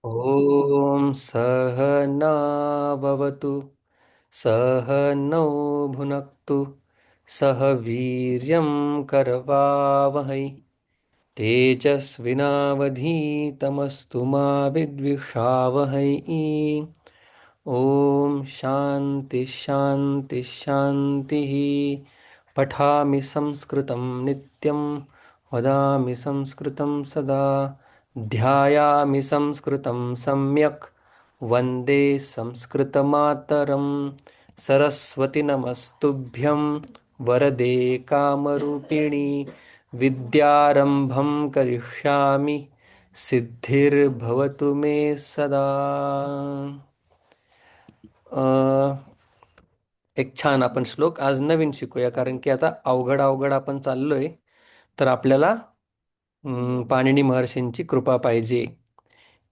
ॐ सहनाववतु सहनौ भुनक्तु सह वीर्यं करवावहै तेजस्विनावधीतमस्तु मा विद्विषावहै। ॐ शान्ति शान्ति शान्तिः। पठामि संस्कृतं नित्यं वदामि संस्कृतं सदा ध्यायामि संस्कृतं सम्यक् वन्दे संस्कृतमातरं सरस्वति नमस्तुभ्यं वरदे कामरूपिणि विद्यारम्भं करिष्यामि सिद्धिर्भवतु मे सदा। एक छान आपण श्लोक आज नवीन शिकूया, कारण की आता अवघड अवघड आपण चाललोय, तर आपल्याला पाणिनी महर्षींची कृपा पाहिजे.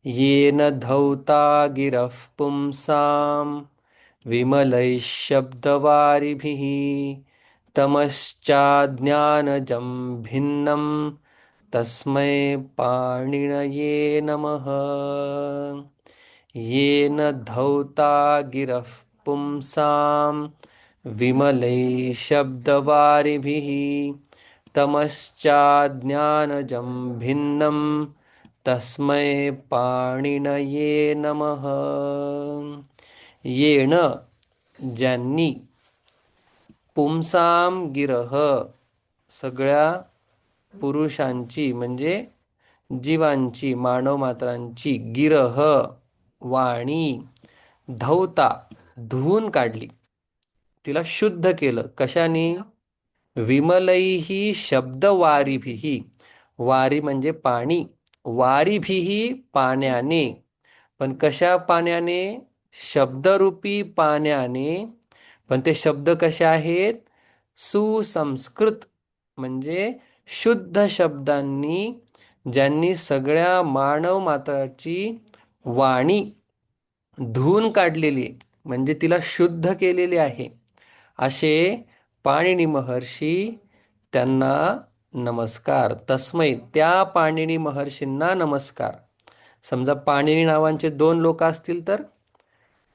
येन धौता गिरः पुंसां विमलैः शब्दवारिभिः तमश्चाज्ञानजं भिन्नं तस्मै पाणिनये नमः. येन धौता गिरः पुंसां विमलैः शब्दवारिभिः तमश्चाज्ञानजं भिन्नं तस्मै पाणिनये नमः. येन ज्यांनी पुंसाम गिरह सगळ्या पुरुषांची म्हणजे जीवांची मानव मात्रांची गिरह वाणी धौता धुवून काढली, तिला शुद्ध केलं. कशाने? विमलैही शब्दवारीभिही, वारी म्हणजे पाणी, वारीभिही पाण्याने. पण कशा पाण्याने? शब्दरूपी पाण्याने. पण ते शब्द कसे आहेत? सुसंस्कृत म्हणजे शुद्ध शब्दांनी, ज्यांनी सगळ्या मानव मात्राची वाणी धुवून काढलेली म्हणजे तिला शुद्ध केलेली आहे, असे पाणिनी महर्षी, त्यांना नमस्कार. तस्मै, त्या पाणिनी महर्षींना नमस्कार. समजा पाणिनी नावांचे दोन लोक असतील तर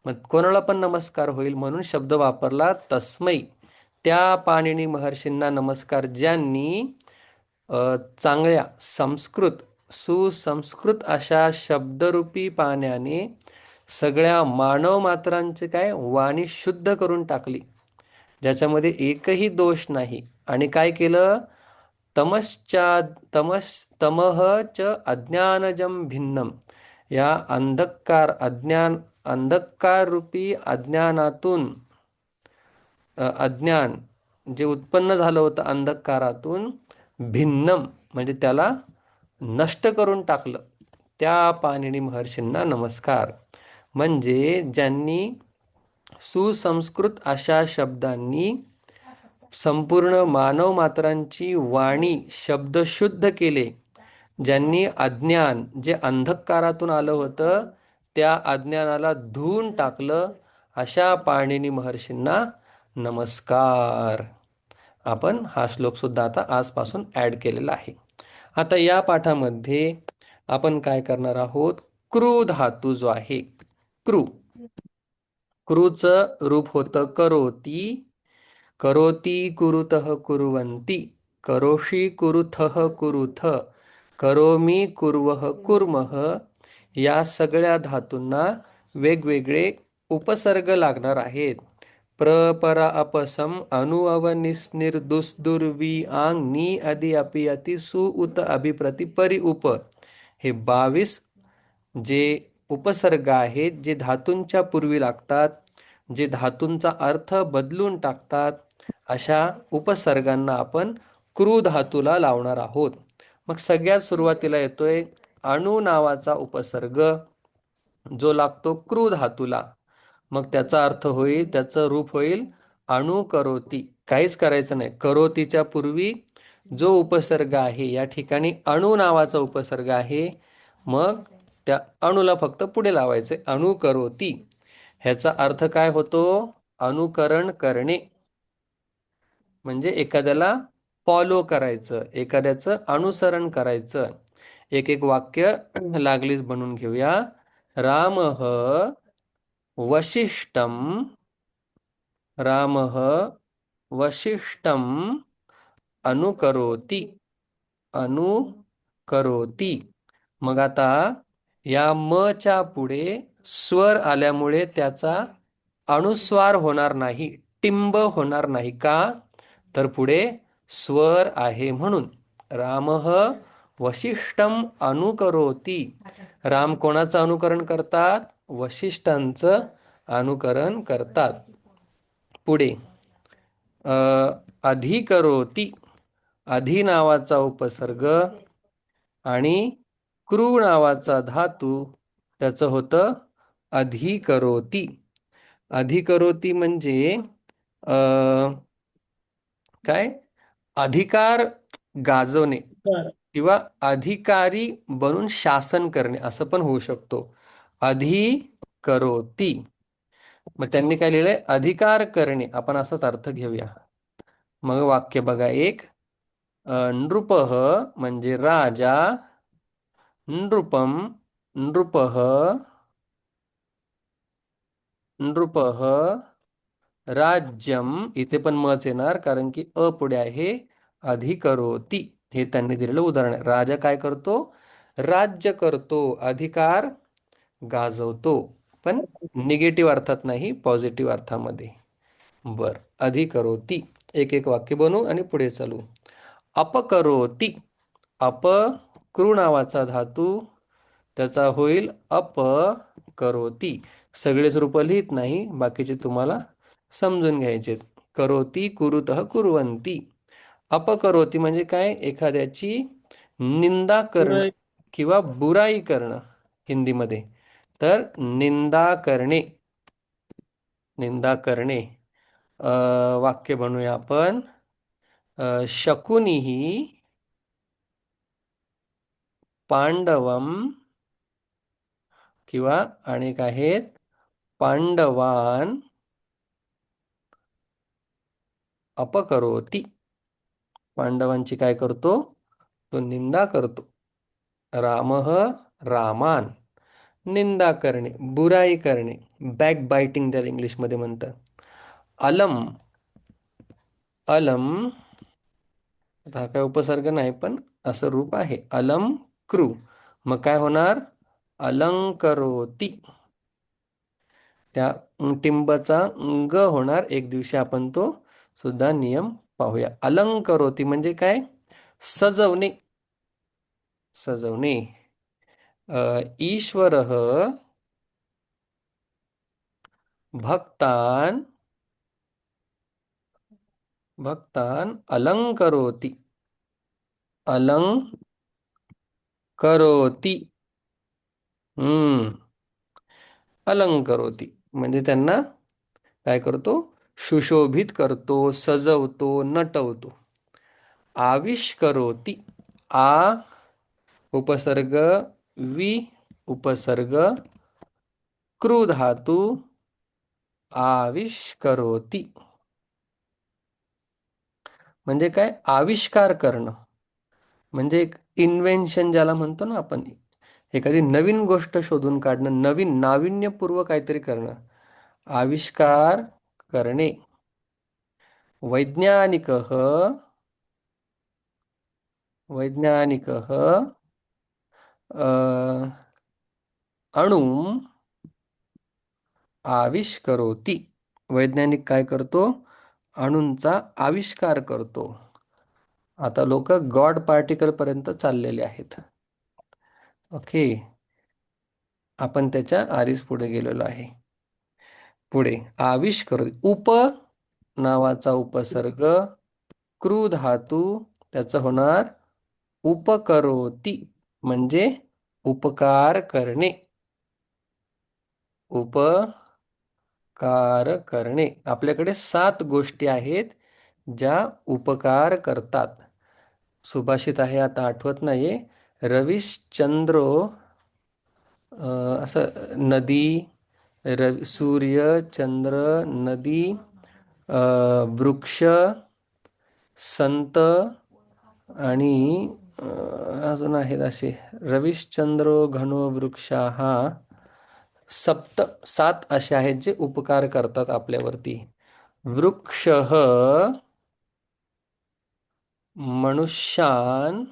मग कोणाला पण नमस्कार होईल, म्हणून शब्द वापरला तस्मै. त्या पाणिनी महर्षींना नमस्कार, ज्यांनी चांगल्या संस्कृत सुसंस्कृत अशा शब्दरूपी पाण्याने सगळ्या मानव मात्रांचे काय वाणी शुद्ध करून टाकली, ज्याच्यामध्ये एकही दोष नाही. आणि काय केलं? तमश्चा तमह च अज्ञानजम भिन्नम, या अंधकार रूपी अज्ञानातून, अज्ञान जे उत्पन्न झालं होतं अंधकारातून, भिन्नम म्हणजे त्याला नष्ट करून टाकलं. त्या पाणिनी महर्षींना नमस्कार. म्हणजे ज्यांनी सुसंस्कृत अशा शब्दांनी संपूर्ण मानव मात्रांची वाणी शब्द शुद्ध केले, ज्यांनी अज्ञान जे अंधकारातून आलं होतं त्या अज्ञानाला धुवून टाकलं, अशा पाणिनी महर्षींना नमस्कार. आपण हा श्लोक सुद्धा आता आजपासून ॲड केलेला आहे. आता या पाठामध्ये आपण काय करणार आहोत? क्रू धातू जो आहे, क्रू, क्रूचं रूप होतं करोती. करोती कुरुतः कुर्वन्ति, करोषि कुरुथः कुरुथ, करोमि कुर्वः कुर्मः. या सगळ्या धातूंना वेगवेगळे उपसर्ग लागणार आहेत. प्र परा अपसम अनु अव निस्निर दुस दुर वि आंग नी अदि अपि अति सु उत अभिप्रति परि उप, हे 22 जे उपसर्ग आहेत, जे धातूंच्या पूर्वी लागतात, जे धातूंचा अर्थ बदलून टाकतात, अशा उपसर्गांना आपण क्रू धातूला लावणार आहोत. मग सगळ्यात सुरुवातीला येतोय अणु नावाचा उपसर्ग, जो लागतो क्रू धातूला. मग त्याचा अर्थ होईल, त्याचं रूप होईल अणुकरोती. काहीच करायचं नाही. करोतीच्या पूर्वी जो उपसर्ग आहे, या ठिकाणी अणु नावाचा उपसर्ग आहे, मग त्या अणूला फक्त पुढे लावायचे, अणुकरोती. ह्याचा अर्थ काय होतो? अनुकरण करणे, म्हणजे एखाद्याला फॉलो करायचं, एखाद्याचं अनुसरण करायचं. एक एक वाक्य लागलीच बनवून घेऊया. रामः वसिष्ठं रामः वसिष्ठं अनुकरोति अनुकरोति. मग आता या म च्या पुढे स्वर आल्यामुळे त्याचा अनुस्वार होणार नाही, टिंब होणार नाही. का? तर पुढे स्वर आहे म्हणून. रामः वसिष्ठम अनुकरोति. राम कोणाचं अनुकरण करतात? वसिष्ठांचं अनुकरण करतात. पुढे अ, अधिकरोति. अधि नावाचा उपसर्ग आणि क्रू नावाचा धातू, त्याचं होतं अधिकरोति. अधिकरोति म्हणजे अ, काय? अधिकार गाजवणे बर. किंवा अधिकारी बनून शासन करणे असं पण होऊ शकतो. अधिकरोति. मग त्यांनी काय लिहिलंय? अधिकार करणे. आपण असाच अर्थ घेऊया. मग वाक्य बघा एक. नृपः म्हणजे राजा, नृपम नृपः नृपः राज्यम. इथे पण मच येणार कारण की अ पुढे आहे. अधिकरोति हे त्यांनी दिलेलं उदाहरण आहे. राजा काय करतो? राज्य करतो, अधिकार गाजवतो. पण निगेटिव्ह अर्थात नाही, पॉझिटिव्ह अर्थामध्ये. बर, अधिकरोति. एक एक वाक्य बनवू आणि पुढे चालू. अपकरोति. अप कृ नावाचा धातू, त्याचा होईल अप करोती. सगळेच रूप लिहित नाही, बाकीचे तुम्हाला समजून घ्यायचे. करोती कुरुतः कुर्वन्ति. अपकरोती म्हणजे काय? एखाद्याची निंदा करणं पुढे किंवा बुराई करणं हिंदीमध्ये. तर निंदा करणे, निंदा करणे. वाक्य बनवूया आपण. शकुनीही पांडवम किंवा अनेक आहेत पांडवान अपकरोती. पांडवांची काय करतो? तो निंदा करतो. रामः रामान. निंदा करणे, बुराई करणे, बॅक बायटिंग त्याला इंग्लिशमध्ये म्हणतात. अलम. अलम, आता हा काय उपसर्ग नाही पण असं रूप आहे. अलम क्रू. मग काय होणार? अलंकरोती. त्या टिंबचा ग होणार. एक दिवशी आपण तो सुद्धा नियम पाहूया. अलंकरोती म्हणजे काय? सजवणे, सजवणे. ईश्वरः भक्तान भक्तान अलंकरोति. अलंकरोति. हम्म. अलंकरोति म्हणजे त्यांना काय करतो? सुशोभित करतो, सजवतो, नटवतो. आविष्करोति. आ उपसर्ग, वि उपसर्ग, कृ धातू, आविष्करोति म्हणजे काय? आविष्कार करणं. म्हणजे एक इन्व्हेन्शन ज्याला म्हणतो ना आपण. एखादी नवीन गोष्ट शोधून काढणं, नवीन नाविन्यपूर्व काहीतरी करणं. आविष्कार करणे. वैज्ञानिकः वैज्ञानिकः अ, अणु आविष्करोति. वैज्ञानिक काय करतो? अणूंचा आविष्कार करतो. आता लोक गॉड पार्टिकल पर्यंत चाललेले आहेत. ओके, आपण त्याच्या आधीच पुढे गेलेलो आहे. पुढे आविष्करोति. उप नावाचा उपसर्ग, क्रू धातू, त्याचं होणार उपकरोति म्हणजे उपकार करणे. उपकार करणे. आपल्याकडे 7 गोष्टी आहेत ज्या उपकार करतात. सुभाषित आहे, आता आठवत नाहीये. रविश्चंद्रो असं नदी, सूर्य, चंद्र, नदी, वृक्ष, संत आणि अजून आहेत असे. रविश्चंद्रो घनो वृक्षा, सप्त, 7 असे आहेत जे उपकार करतात आपल्यावरती. वृक्ष मनुष्यान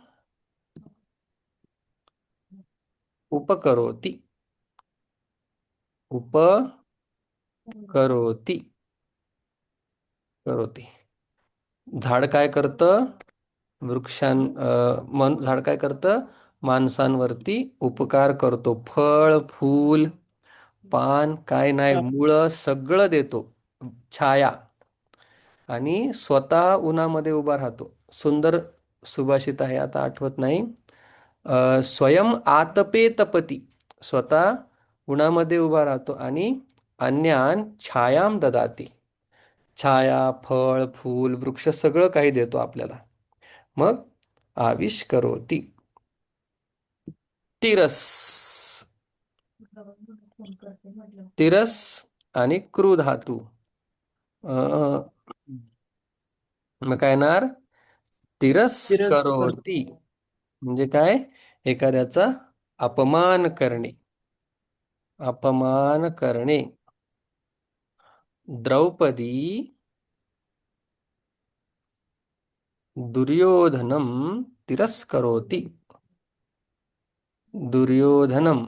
उपकरोति. उपकरोति. करोति. झाड काय करतं? झाड काय करतं? माणसांवरती उपकार करतो. फळ, फूल, पान, काय नाही, हा. मुळं सगळं देतो. छाया. आणि स्वतः उन्हामध्ये उभा राहतो. सुंदर सुभाषित आहे, आता आठवत नाही. स्वयं आतपे तपती. स्वतः उन्हामध्ये उभा राहतो आणि अन्यान छायाम ददाती. छाया, फळ, फूल, वृक्ष सगळं काही देतो आपल्याला. मग आविष्करोती. तिरस. तिरस आणि क्रू धातू. अं, मग काय येणार? तिरस्कर. तिरस्करोती. म्हणजे काय? एखाद्याचा अपमान करणे. अपमान करणे. द्रौपदी दुर्योधनम तिरस्करोति. दुर्योधनम.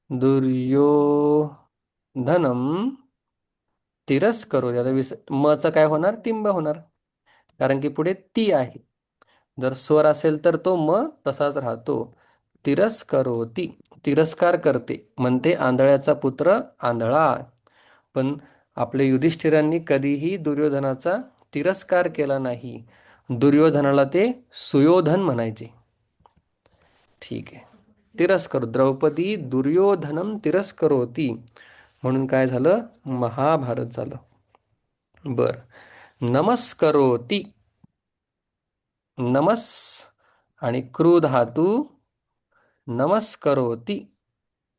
दुर्योधनम तिरस्करोति. आता मचं काय होणार? टिंब होणार. कारण की पुढे ती आहे. जर स्वर असेल तर तो म तसाच राहतो. तिरस्करोति. तिरस्कार करते. म्हणते आंधळ्याचा पुत्र आंधळा. पण आपल्या युधिष्ठिरांनी कधीही दुर्योधनाचा तिरस्कार केला नाही. दुर्योधनाला ते सुयोधन म्हणायचे. ठीक आहे. तिरस्कर. द्रौपदी दुर्योधनम तिरस्करोती. म्हणून काय झालं? महाभारत झालं. बर. नमस्करोती. नमस आणि क्रू धातू. नमस्करोती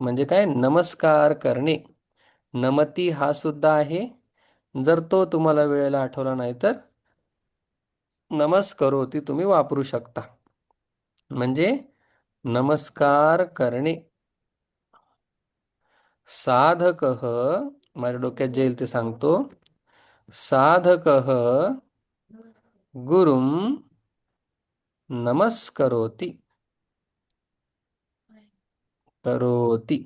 म्हणजे काय? नमस्कार करणे. नमती हा सुद्धा आहे. जर तो तुम्हाला वेळेला आठवला नाही तर नमस्करोती तुम्ही वापरू शकता. म्हणजे नमस्कार करणे. साधकः. माझ्या डोक्यात जे येईल ते सांगतो. साधकः गुरुं नमस्करोति. करोति.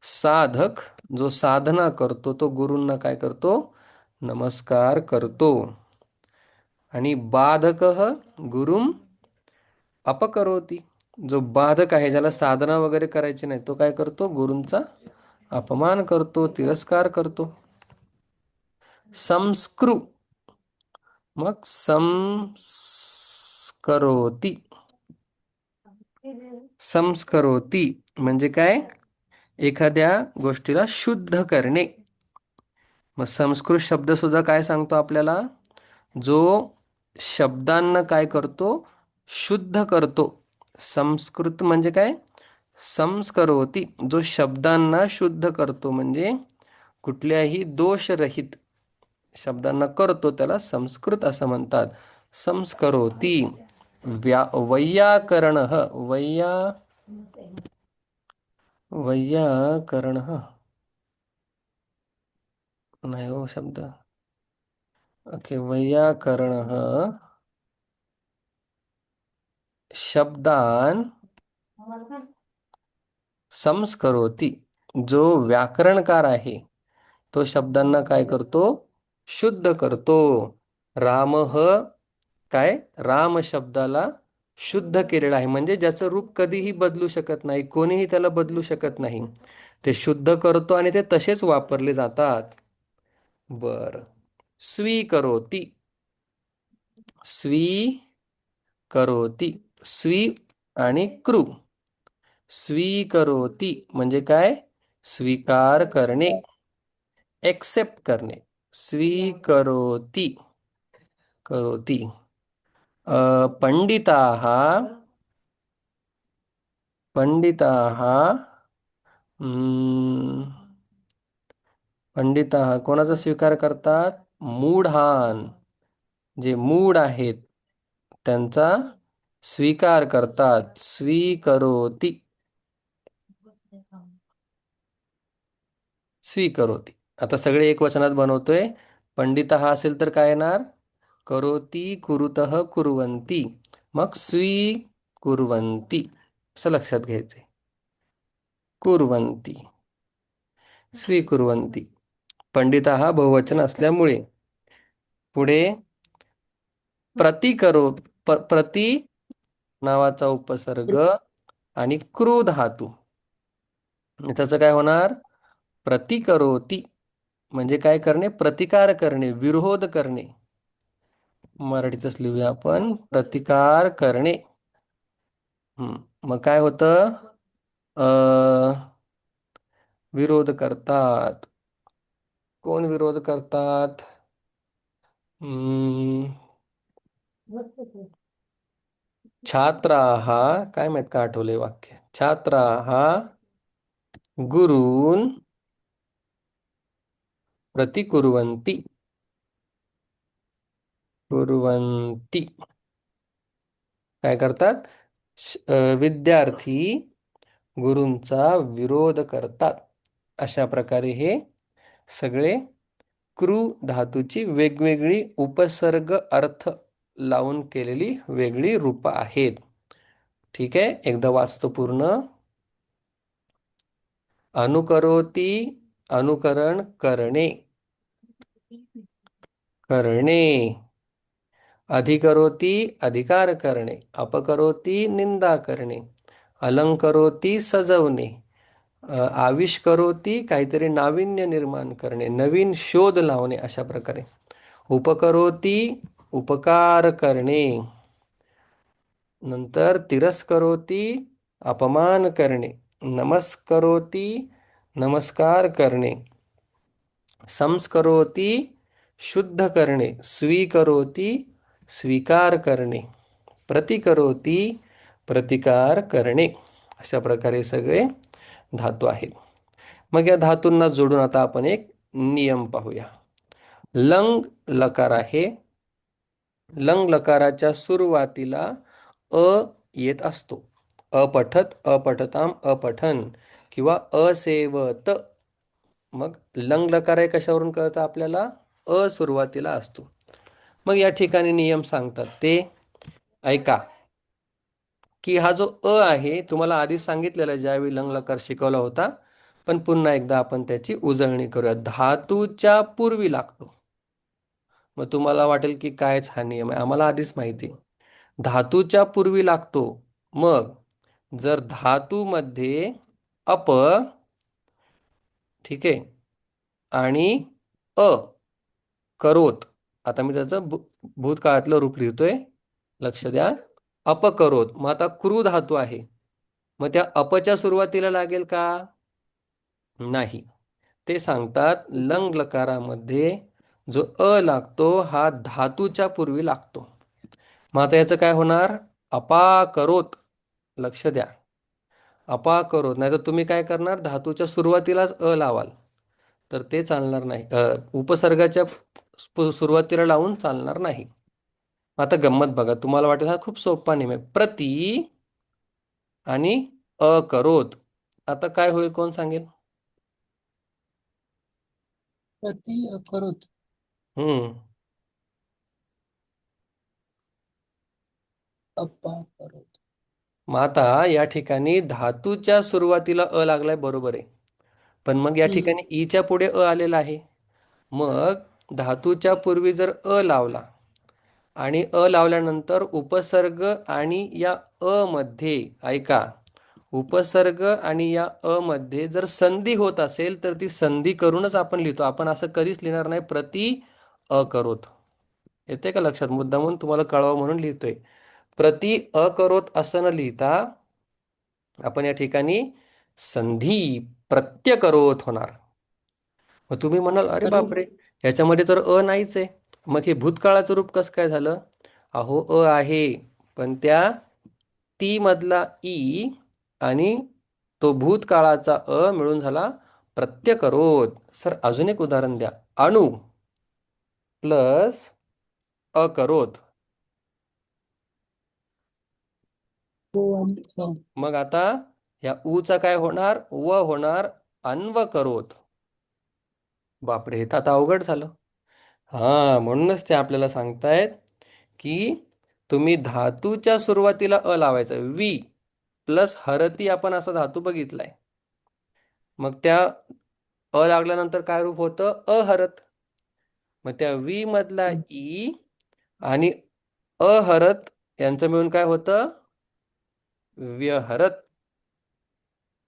साधक जो साधना करतो तो गुरूंना काय करतो? नमस्कार करतो. आणि बाधकः गुरुं अपकरोति. जो बाधक आहे, ज्याला साधना वगैरे करायची नाही, तो काय करतो? गुरूंचा अपमान करतो, तिरस्कार करतो. संस्कृ. मग संस्करोति. संस्करोति म्हणजे काय? एखाद्या गोष्टीला शुद्ध करणे. मग संस्कृत शब्द सुद्धा काय सांगतो आपल्याला? जो शब्दांना काय करतो? शुद्ध करतो. संस्कृत म्हणजे काय? संस्करोती. जो शब्दांना शुद्ध करतो म्हणजे कुठल्याही दोषरहित शब्दांना करतो त्याला संस्कृत असं म्हणतात. संस्करोती. वैयाकरण. वैयाकरण नाही हो शब्द. ओके. वैयाकरण शब्दान संस्करोती. जो व्याकरणकार आहे तो शब्दांना काय करतो? शुद्ध करतो. रामः. काय? राम शब्दाला शुद्ध केलेला आहे म्हणजे ज्याचं रूप कधीही बदलू शकत नाही, कोणीही त्याला बदलू शकत नाही. ते शुद्ध करतो आणि ते तसेच वापरले जातात. बर. स्वीकरोती. स्वीकरोती. स्वी आणि कृ. स्वीकरोती म्हणजे काय? स्वीकार करणे. एक्सेप्ट करणे. स्वीकरोती. करोती. पंडिताः. पंडिताः. हम्म, पंडिताः कोणाचा स्वीकार करतात? मूढान. जे मूढ आहेत त्यांचा स्वीकार करतात. स्वीकरोती. स्वीकरोती. आता सगळे एक वचनात बनवतोय. पंडित हा असेल तर काय येणार? करोती कुरुतः कुर्वन्ती. मग स्वीकुर्वन्ती असं लक्षात घ्यायचंय. कुर्वन्ती, स्वीकुर्वन्ती. पंडिता हा बहुवचन असल्यामुळे पुढे प्रति करो प्रति नावाचा उपसर्ग आणि क्रू धातू. त्याचं काय होणार? प्रतिकरोती म्हणजे काय करणे? प्रतिकार करणे, विरोध करणे. मराठीतच लिहूया आपण, प्रतिकार करणे. मग काय होतं? अ विरोध करतात. कोण विरोध करतात? हम्म, छात्राः. काय माहित का आठवलंय वाक्य? छात्राः गुरून् प्रतिकुर्वन्ति. कुर्वन्ति काय करतात? विद्यार्थी गुरूंचा विरोध करतात. अशा प्रकारे हे सगळे क्रू धातूची वेगवेगळी उपसर्ग अर्थ लावून केलेली वेगळी रूपं आहेत. ठीक आहे, एकदा वाचतो पूर्ण. अनुकरोती, अनुकरण करणे, करणे. अधिकरोती, अधिकार करणे. अपकरोती, निंदा करणे. अलंकरोती, सजवणे. आविष्करोती, काहीतरी नाविन्य निर्माण करणे, नवीन शोध लावणे. अशा प्रकारे उपकरोती, उपकार करणे. नंतर तिरस्करोती, अपमान करणे. नमस्करोती, नमस्कार करणे. संस्करोती, शुद्ध करणे. स्वीकरोती, स्वीकार करणे. प्रतिकरोती, प्रतिकार करणे. अशा प्रकारे सगळे धातू आहेत. मग या धातूंना जोडून आता आपण एक नियम पाहूया. लंग लकार आहे. लंग लकाराच्या सुरुवातीला अ येत असतो. अपठत, अपठताम, अपठन किंवा असेवत. मग लंग लकार आहे कशावरून कळतं आपल्याला? अ सुरुवातीला असतो. मग या ठिकाणी नियम सांगतात ते ऐका. की हा जो अ आहे तुम्हाला आधीच सांगितलेला आहे ज्यावेळी लंग लकार शिकवला होता. पण पुन्हा एकदा आपण त्याची उजळणी करूया. धातूच्या पूर्वी लागतो. मग तुम्हाला वाटेल की कायच हा नियम आहे, आम्हाला आधीच माहिती आहे. धातूच्या पूर्वी लागतो. मग जर धातूमध्ये अप, ठीक आहे, आणि अ करोत. आता मी त्याचं भूतकाळातलं रूप लिहितोय, लक्ष द्या. अपकरोत. मग आता क्रू धातू आहे, मग त्या अपच्या सुरुवातीला लागेल का? नाही. ते सांगतात लंग लकारामध्ये जो अ लागतो हा धातूच्या पूर्वी लागतो. मग आता याचं काय होणार? अपाकरोत. लक्ष द्या, अपाकरोत. नाही तर तुम्ही काय करणार? धातूच्या सुरुवातीलाच अ लावाल तर ते चालणार नाही. उपसर्गाच्या सुरुवातीला लावून चालणार नाही. आता गंमत बघा, तुम्हाला वाटेल हा खूप सोपा नियम आहे. प्रति आणि अकरोत. आता काय होईल कोण सांगेल? प्रति अकरोत. हम्म अप्पा करोत. मग आता या ठिकाणी धातूच्या सुरुवातीला अ लागलाय, बरोबर आहे. पण मग या हम्म. ठिकाणी ईच्या पुढे अ आलेला आहे. मग धातूच्या पूर्वी जर अ लावला आणि अ लावल्यानंतर उपसर्ग आणि या अ मध्ये ऐका, उपसर्ग आणि या अ मध्ये जर संधी होत असेल तर ती संधी करूनच आपण लिहितो. आपण असं कधीच लिहिणार नाही प्रति अकरोत. येते का लक्षात? मुद्दामून तुम्हाला कळावं म्हणून लिहितोय. प्रति अकरोत असं न लिहिता आपण या ठिकाणी संधी प्रत्यकरोत होणार. मग तुम्ही म्हणाल अरे अरे बापरे, याच्यामध्ये तर अ नाहीच आहे. मग हे भूतकाळाचं रूप कसं काय झालं? अहो अ आहे, पण त्या ती मधला ई आणि तो भूतकाळाचा अ मिळून झाला प्रत्यकरोत. सर अजून एक उदाहरण द्या. अणु प्लस अकरोत. हो आणि मग आता या ऊचा काय होणार? व होणार अन्वकरोत. बापरे, हे तर आता अवघड झालं. हा, म्हणूनच ते आपल्याला सांगतायत की तुम्ही धातूच्या सुरुवातीला अ लावायचा. वी प्लस हरती आपण असा धातू बघितलाय. मग त्या अ लागल्यानंतर काय रूप होतं? अहरत. मग त्या वी मधला हम्म. ई आणि अहरत यांचं मिळून काय होतं? व्यहरत.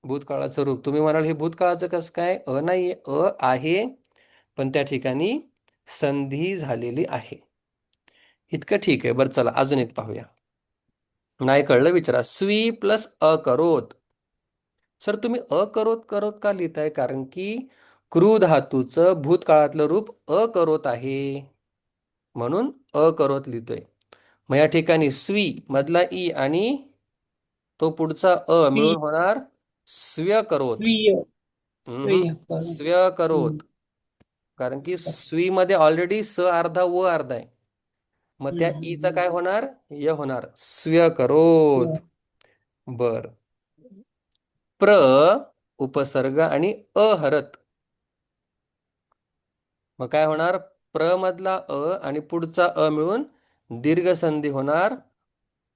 भूतकाळाचं रूप. तुम्ही म्हणाल हे भूतकाळाचं कसं काय? अ नाहीये, अ आहे, पण त्या ठिकाणी संधी झालेली आहे. इतकं ठीक आहे. बरं, चला अजून एक पाहूया. नाही कळलं विचारा. स्वी प्लस अकरोत. सर तुम्ही अकरोत करोत का लिहिताय? कारण की क्रू धातूचं भूतकाळातलं रूप अकरोत आहे, म्हणून अकरोत लिहितोय. मग या ठिकाणी स्वी मधला ई आणि तो पुढचा अ मिळून स्वीय होणार स्व्यकरोत. स्वीय हम्म, स्वीय करोति. स्व्यकरोत. हम्म. कारण की स्वी मध्ये ऑलरेडी स अर्धा व अर्धा आहे. मग त्या ईचा हम्म. काय होणार? य होणार. स्व्यकरोत. हम्म. बर. प्र उपसर्ग आणि अहरत. मग काय होणार? प्र मधला अ आणि पुढचा अ मिळून दीर्घ संधी होणार.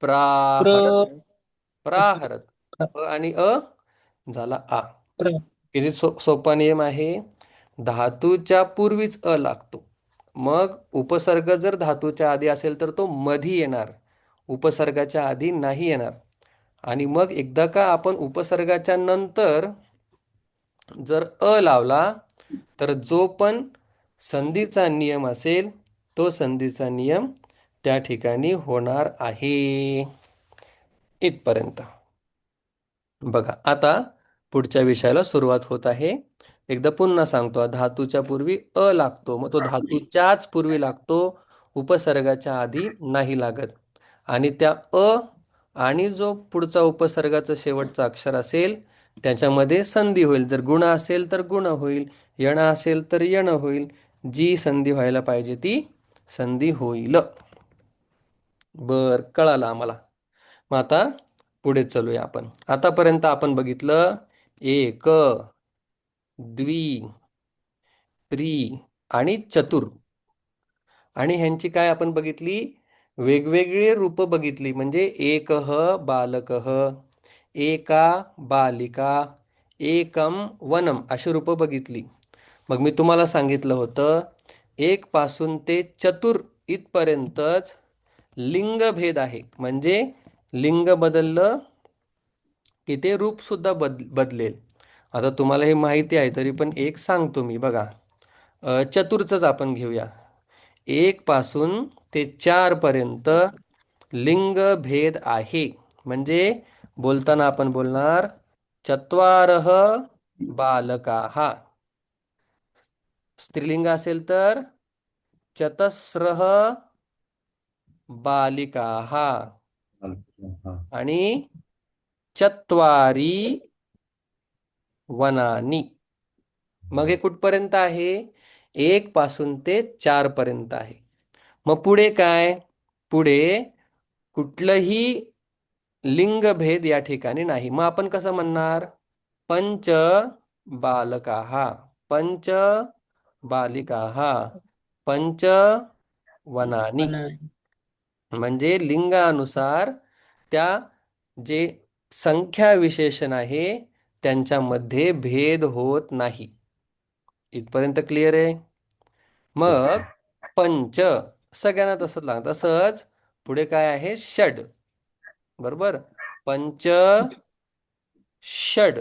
प्राहरत. प्र प्राहरत. अ आणि अ झाला आ. प्र किती सोपा नियम आहे. धातूच्या पूर्वीच अ लागतो. मग उपसर्ग जर धातूच्या आधी असेल तर तो मधी येणार, उपसर्गाच्या आधी नाही येणार. आणि मग एकदा का आपण उपसर्गाच्या नंतर जर अ लावला तर जो पण संधीचा नियम असेल तो संधीचा नियम त्या ठिकाणी होणार आहे. इथपर्यंत बघा. आता पुढच्या विषयाला सुरुवात होत आहे. एकदा पुन्हा सांगतो. धातूच्या पूर्वी अ लागतो, मग तो धातूच्याच पूर्वी लागतो, उपसर्गाच्या आधी नाही लागत. आणि त्या अ आणि जो पुढचा उपसर्गाचं शेवटचं अक्षर असेल त्याच्यामध्ये संधी होईल. जर गुण असेल तर गुण होईल, यण असेल तर यण होईल. जी संधी व्हायला पाहिजे ती संधी होईल. बर, कळालं आम्हाला. मग आता पुढे चलूया आपण. आतापर्यंत आपण बघितलं एक, द्वि, त्रि आणि चतुर. आणि ह्यांची काय आपण बघितली? वेगवेगळी रूप बघितली. म्हणजे एकः बालकः, एका बालिका, एकम वनम अशी रूप बघितली. मग मी तुम्हाला सांगितलं होतं एक पासून ते चतुर इथपर्यंतच लिंगभेद आहे. म्हणजे लिंग बदललं की ते रूप सुद्धा बदलेल. आता तुम्हाला हे माहिती आहे तरी पण एक सांगतो मी. बघा, चतुरचंच आपण घेऊया. एक पासून ते चार पर्यंत लिंगभेद आहे. म्हणजे बोलताना आपण बोलणार चत्वारः बालकाः. स्त्रीलिंग असेल तर चतस्रः बालिकाः आणि चत्वारी वनानी. मग हे कुठपर्यंत आहे? एक पासून ते चार पर्यंत आहे. मग पुढे काय? पुढे कुठलंही लिंगभेद या ठिकाणी नाही. मग आपण कसं म्हणणार? पंच बालकाः, पंच बालिकाः, पंच वनानी. बनाने. म्हणजे लिंगानुसार त्या जे संख्या विशेषण आहे त्यांच्यामध्ये भेद होत नाही. इथपर्यंत क्लिअर आहे? मग पंच सगळ्यांना तसंच लागतं. तसंच पुढे काय आहे? षड. बरोबर. पंच, षड,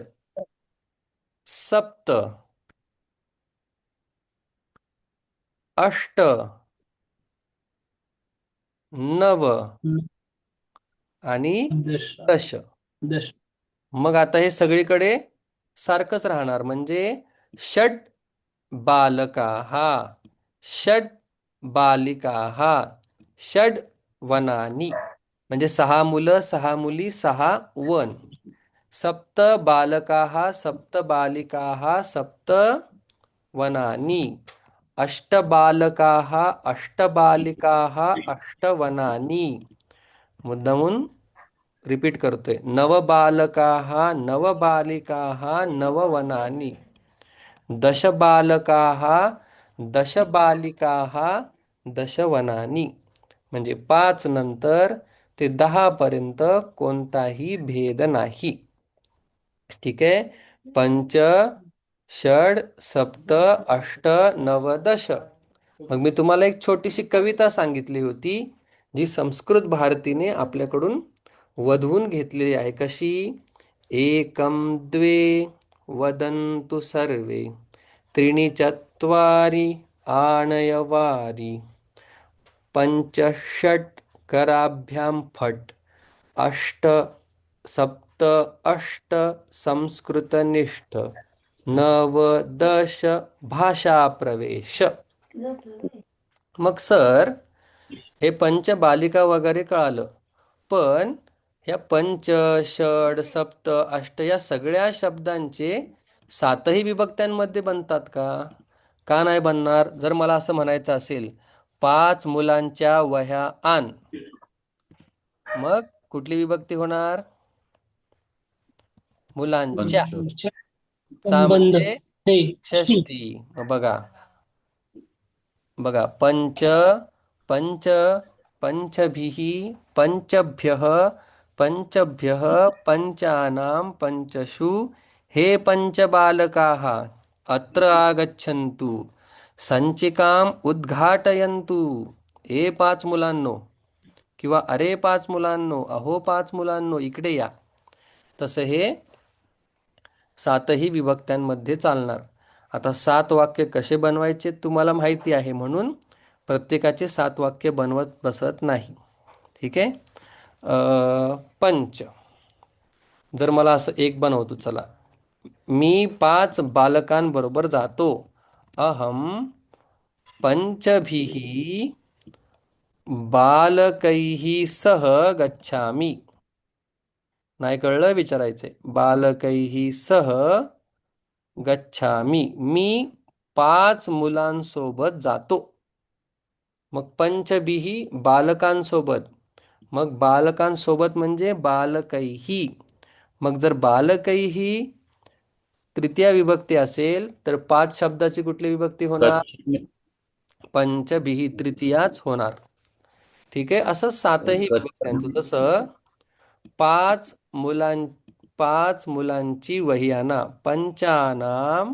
सप्त, अष्ट, नव हम्म. आणि दश दश. दश मग आता हे सगळीकडे सारखंच राहणार. म्हणजे षट बालकाः, षट बालिकाः, षड वनानी. म्हणजे सहा मुलं, सहा मुली, सहा वन. सप्त बालकाः, सप्त बालिकाः, सप्त वनानी. अष्ट बालकाः, अष्ट बालिकाः, अष्ट वनानी. मुद्दामून रिपीट करतोय. नव बालकाः, नव बालिकाः, नव वनानी. दशबालकाः दशबालिकाः दशवनानी. म्हणजे 5 नंतर ते 10 पर्यंत कोणताही भेद नाही. ठीक आहे. पंच, षड, सप्त, अष्ट, नव, दश. मग मी तुम्हाला एक छोटीशी कविता सांगितली होती, जी संस्कृत भारतीने आपल्याकडून वधवून घेतलेली आहे. कशी? एकम द्वे वदन्तु सर्वे त्रीणि चत्वारि आणयवारि पंच षट् कराभ्यां फट् अष्ट सप्त अष्ट संस्कृतनिष्ठ नव दश भाषा प्रवेश. मग सर, हे पंच बालिका वगैरे कळालं, पण ह्या पंच षड सप्त अष्ट या सगळ्या शब्दांचे सातही विभक्त्यांमध्ये बनतात का? का नाही बनणार? जर मला असं म्हणायचं असेल, 5 मुलांच्या वह्या आण, मग कुठली विभक्ती होणार? मुलांच्या. पंच चा संबंध म्हणजे ते षष्टी. मग बघा बघा, पंच पंच पंचभिः पंचभ्यः पंचभ्यः पंचानां पंचषु हे पंचबालकाः अत्र आगच्छन्तु संचिकाम् उद्घाटयन्तु. ए 5 मुलांनो, किंवा अरे 5 मुलांनो, अहो 5 मुलांनो, इकडे या. तसं हे सातही विभक्त्यांमध्ये चालणार. आता 7 वाक्य कसे बनवायचे तुम्हाला माहिती आहे, म्हणून प्रत्येकाचे 7 वाक्य बनवत बसत नाही. ठीक आहे. पंच, जर मला असं एक बनवतो, चला. मी 5 बालकांबरोबर जातो. अहम पंचभिः बालकैः सह गच्छामि. नाही कळलं विचारायचंय. बालकैः सह गच्छामि. मी 5 मुलांसोबत जातो. मग पंचभिः बालकांसोबत. मग बालकांसोबत म्हणजे बालकैः. मग जर बालकैः तृतीय विभक्ती असेल तर 5 शब्दाची कुठली विभक्ती होणार? गच्छ पंचभिः तृतीयाच होणार. ठीक आहे. असं सातही विभक्त्यांचं, गच्छ जसं 5 मुलांची वही आणा. पंचानाम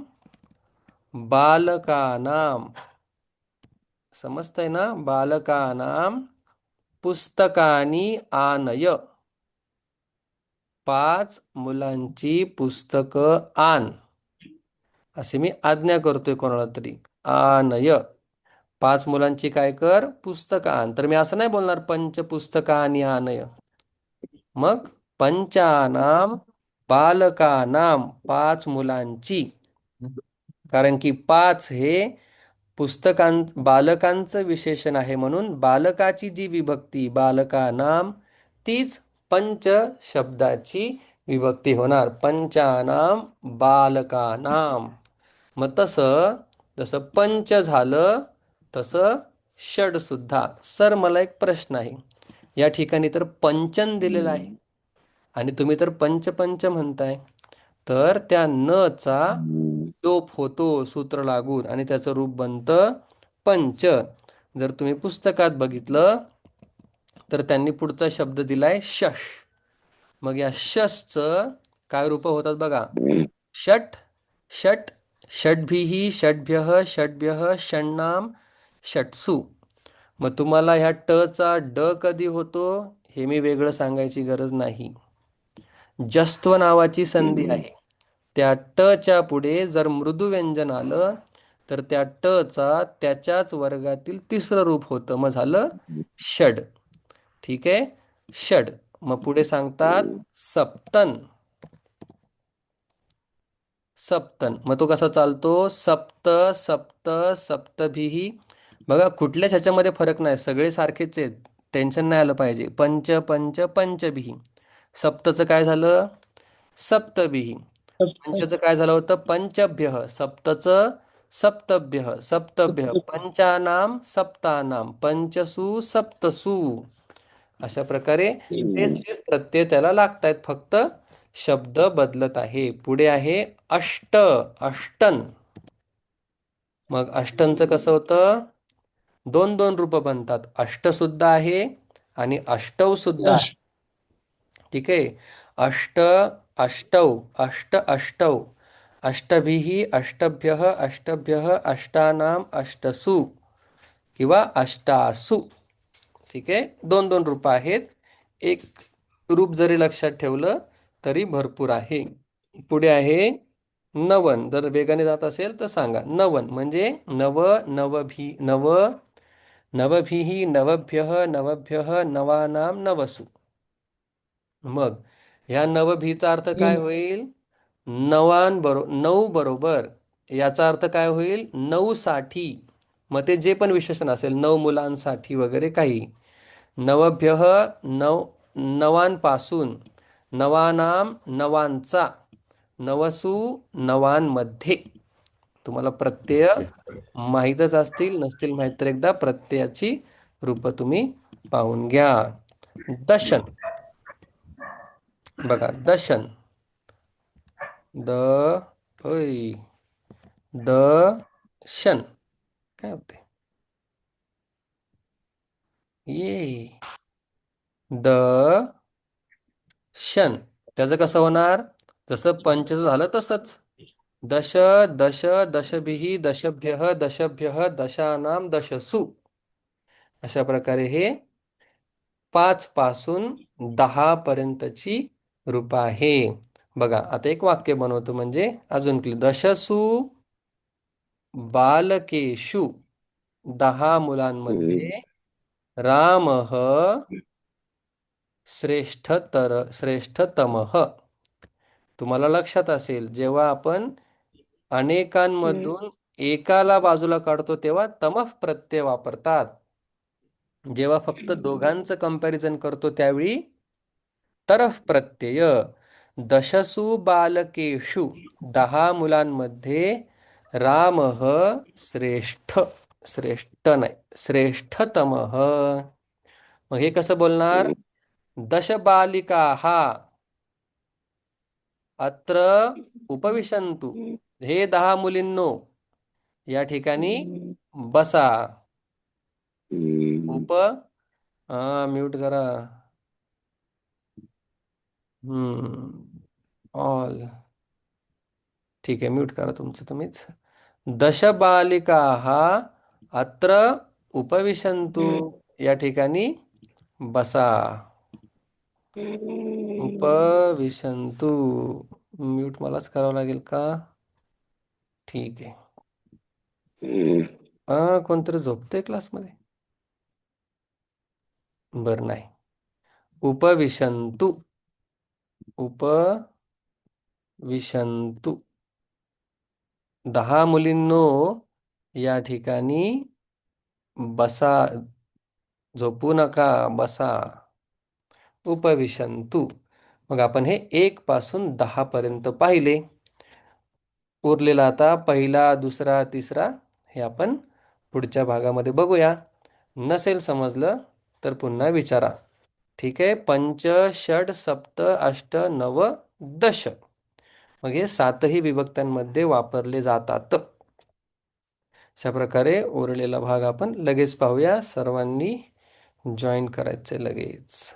बालकानाम. समजतंय ना? बालकानाम पुस्तकानी आनय. 5 मुलांची पुस्तकं आण, असे मी आज्ञा करतोय कोणाला तरी. आनय, 5 मुलांची काय कर? पुस्तकं आण. तर मी असं नाही बोलणार पंच पुस्तकानी आनय. मग पंचानाम बालकानाम, 5 मुलांची. कारण की 5 हे बालकांचं विशेषण आहे, म्हणून बालकाची जी विभक्ती बालकानाम, तीच पंच शब्दाची विभक्ती होणार. पंचानाम बालकानाम. मग जसं पंच झालं, तसं षड सुद्धा. सर, मला एक प्रश्न आहे. या ठिकाणी तर पंचन दिलेलं आहे आणि तुम्ही तर पंच पंच म्हणताय, तर त्या न चा लोप होतो सूत्र लागून आणि त्याचं रूप बनतं पंच. जर तुम्ही पुस्तकात बघितलं तर त्यांनी पुढचा शब्द दिलाय शश. मग या शशचं काय रूप होतात बघा? षट, षट, षड्भिः षड्भ्यः षड्भ्यः षण्णाम षट्सु. मग तुम्हाला ह्या ट चा ड कधी होतो हे मी वेगळं सांगायची गरज नाही. जस्त्व नावाची संधी आहे. त्या ट च्या पुढे जर मृदू व्यंजन आलं तर त्या ट चा त्याच्याच वर्गातील तिसरं रूप होतं. मग झालं षड. ठीक आहे. षड. मग पुढे सांगतात सप्तन. सप्तन. मग तो कसा चालतो? सप्त सप्त सप्तभिः. बघा, कुठल्याच ह्याच्यामध्ये फरक नाही, सगळे सारखेच आहेत. टेन्शन नाही आलं पाहिजे. पंच पंच पंचभिः. सप्तचं काय झालं? सप्तभिः. पंचचं काय झालं होतं? पंचभ्यः. सप्तचं सप्तभ्यः सप्तभ्यः. पंचानाम सप्तानाम पंचसु सप्तसु. अशा प्रकारे तेच तेच प्रत्यय त्याला लागतायत, फक्त शब्द बदलत आहे. पुढे आहे अष्ट, अष्टन. मग अष्टंचं कसं होतं? दोन दोन रूप बनतात. अष्ट सुद्धा आहे आणि अष्टव सुद्धा आहे. अष्ट ठीक आहे. अष्ट, अष्टौ, अष्ट अष्टौ, अष्टभिः, अष्टभ्यः, अष्टभ्यः, अष्टानाम, अष्टसु किंवा अष्टासु. ठीक आहे. दोन दोन रूप आहेत. एक रूप जरी लक्षात ठेवलं तरी भरपूर आहे. पुढे आहे नवन. जर वेगाने जात असेल तर सांगा. नवन म्हणजे नव, नवभिः, नवभ्यः, नवभ्यः, नवानाम, नवसु. मग ह्या नवभीचा अर्थ काय हम्म, होईल? नऊ बरोबर. याचा अर्थ काय होईल? नऊ साठी. मग ते जे पण विशेषण असेल, नऊ मुलांसाठी वगैरे काही. नवभ्यः, नवांपासून, नवानाम, नवांचा, नवसू, नवांमध्ये. तुम्हाला प्रत्यय माहीतच असतील, नसतील माहीत तर एकदा प्रत्ययाची रूपं तुम्ही पाहून घ्या. दशन. बघा दशन. द ओय द शन काय होते? ये द शन. त्याचं कसं होणार? जसं पंचचं झालं तसंच. दश, दश, दशभिः, दशभ्यः, दशभ्यः, दशानाम, दशसु. अशा प्रकारे हे 5 पासून 10 पर्यंतची रूप आहे. बघा आता एक वाक्य बनवतो म्हणजे अजून क्लिअर. दशसु बालकेषु, 10 मुलांमध्ये रामः श्रेष्ठतमः. तुम्हाला लक्षात असेल जेव्हा आपण अनेकांमधून एकाला बाजूला काढतो तेव्हा तमः प्रत्यय वापरतात. जेव्हा फक्त दोघांचं कंपॅरिझन करतो त्यावेळी तरफ प्रत्यय. दशसु बालकेषु, 10 मुलांमध्ये रामः श्रेष्ठ, श्रेष्ठ नाही श्रेष्ठतमः. मग हे कसं बोलणार? दश बालिकाः अत्र उपविशन्तु. हे 10 मुलींनो या ठिकाणी बसा. उप म्यूट करा. ऑल. ठीक आहे, म्यूट करा तुमचं तुम्हीच. दश बालिकाः अत्र उपविशन्तु. या ठिकाणी बसा. उपविशन्तु. म्यूट मलाच करावं लागेल का? ठीक आहे. कोणतरी झोपतंय क्लासमध्ये? बरं नाही. उपविशन्तु. उपविशन्तु. 10 मुलींनो या ठिकाणी बसा. झोपू नका, बसा. उपविशन्तु. मग आपण हे 1 पासून 10 पर्यंत पाहिले. उरलेला आता पहिला, दुसरा, तिसरा हे आपण पुढच्या भागामध्ये बघूया. नसेल समजलं तर पुन्हा विचारा. ठीक आहे. पंच, षड, सप्त, अष्ट, नव, दश. मग हे 7ही विभक्त्यांमध्ये वापरले जातात. अशा प्रकारे उरलेला भाग आपण लगेच पाहूया. सर्वांनी जॉईन करायचे लगेच.